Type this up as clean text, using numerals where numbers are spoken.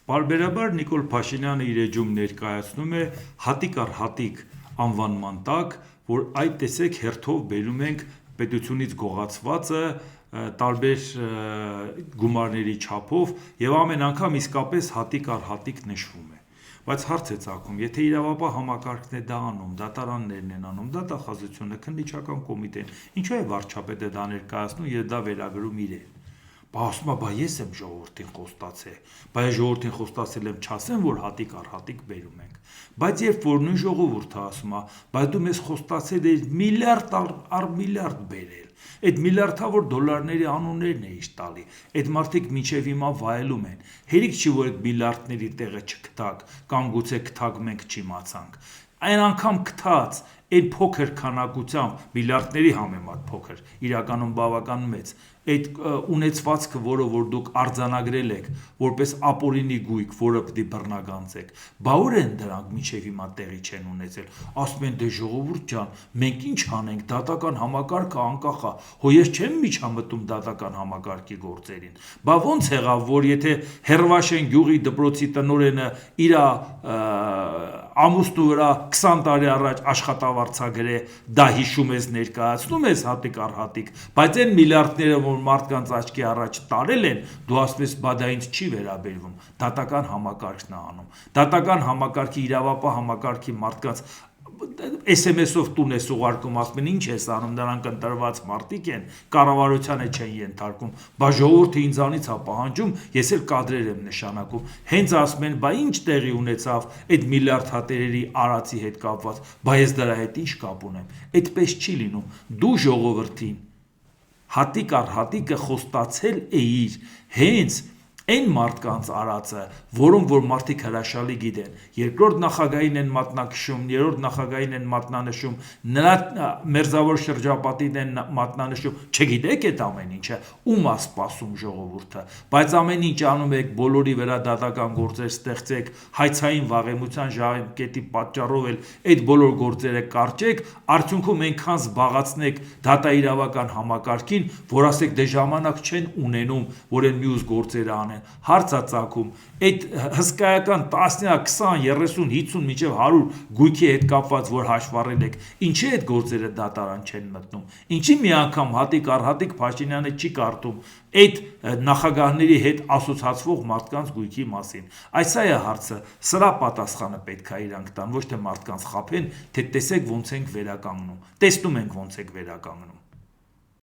Պարբերաբար Նիկոլ Փաշինյանը իր էջում ներկայացնում է հատիկ առ հատիկ անվանման տակ, որ այդ տեսեք հերթով բերում ենք պետությունից գողացվածը տարբեր գումարների չափով եւ ամեն անգամ իսկապես հատիկ առ հատիկ նշվում է։ Բայց հարց է ծագում, եթե իրավապահ համակարգն է դա անում, դատարաններն են անում, դատախազությունը, քննիչական կոմիտեն, ինչու է վարչապետը դա ներկայացնում եւ դա վերագրում իրեն։ Բա ասում է, բա ես եմ ժողովրդին խոստացել, բա ես ժողովրդին խոստացել եմ չասեմ, որ հատիկ առ հատիկ բերում ենք։ Բայց երբ որ նույն ժողովուրդը ասում է, բայց դու մեզ խոստացել ես միլիարդ առ միլիարդ բերել, այդ միլիարդավոր դոլարների անուններն էիր տալի, այդ մարդիկ մինչև հիմա վայելում են, հերիք չի, որ այդ միլիարդների տեղը չգտակ, կամ գուցե գտակ մենք չիմացանք, այն անգամ գտած, այն փոքր քանակությամբ, միլիարդների համեմատ փոքր, իրականում բավական մեծ, այդ ունեցվածքը, որը որ դուք արձանագրել եք, որպես ապօրինի գույք, որը պիտի բռնագանձեք, բա ուր են դրանք մինչև հիմա տեղի չեն ունեցել, ասում են դե ժողովուրդ ջան, մենք ինչ անենք, դատական համակարգը անկախ է, հո ես չեմ միջամտում դատական համակարգի գործերին, բա ոնց եղավ, որ եթե Հերվաշեն գյուղի դպրոցի տնօրենը իր ամուսնու վրա 20 տարի առաջ աշխատավարձագրե, դա հիշում ես ներկայացնում ես հատիկ առ հատիկ, բայց այն միլիարդները, որ մարդկանց աչքի առաջ տարել են, դու ասում ես, բա դա ինձ չի վերաբերվում, դատական համակարգն է անում, դատական համակարգի իրավապահ համակարգի մարդկանց SMS-ով տուն ես ուղարկում, ասում են ինչ ես անում, նրանք ընտրված մարդիկ են, կառավարությանը չեն ենթարկում, բա ժողովուրդը ինձանից է պահանջում, ես էլ կադրեր եմ նշանակում, հենց ասում են, բա ինչ տեղի ունեցավ այդ միլիարդ հատերերի արածի հետ կապված, բա ես դրա հետ ինչ կապ ունեմ, այդպես չի լինում, դու ժողովրդին հատիկ առ հատիկը խոստացել էիր հենց այն մարդկանց արածը, որոնք որ մարդիկ հրաշալի գիտեն, երկրորդ նախագահին են մատնանշում, երրորդ նախագահին են մատնանշում, նրա մերձավոր շրջապատին են մատնանշում, չգիտեք այդ ամեն ինչը, ում է սպասում ժողովուրդը, բայց ամեն ինչ անում եք, բոլորի վրա դատական գործեր ստեղծեք, հայցային վաղեմության ժամկետի պատճառով էլ այդ բոլոր գործերը կարճեք, արդյունքում այնքան զբաղացնեք դատաիրավական համակարգին, որ ասեք դե ժամանակ չեն ունենում, որ այն մյուս գործերը անեն, հարց է ծագում, այդ հսկայական 10, 20, 30, 50 մինչև 100 գույքի հետ կապված, որ հաշվառել եք, ինչի այդ գործերը դատարան չեն մտնում, ինչի մի անգամ հատիկ առ հատիկ Փաշինյանը չի կարդում այդ նախագահների հետ ասոցացվող մարդկանց գույքի մասին, այս է հարցը, սրա պատասխանը պետք է իրանք տան, ոչ թե մարդկանց խաբեն, թե տեսեք ոնց ենք վերականգնում, տեսնում ենք ոնց եք վերականգնում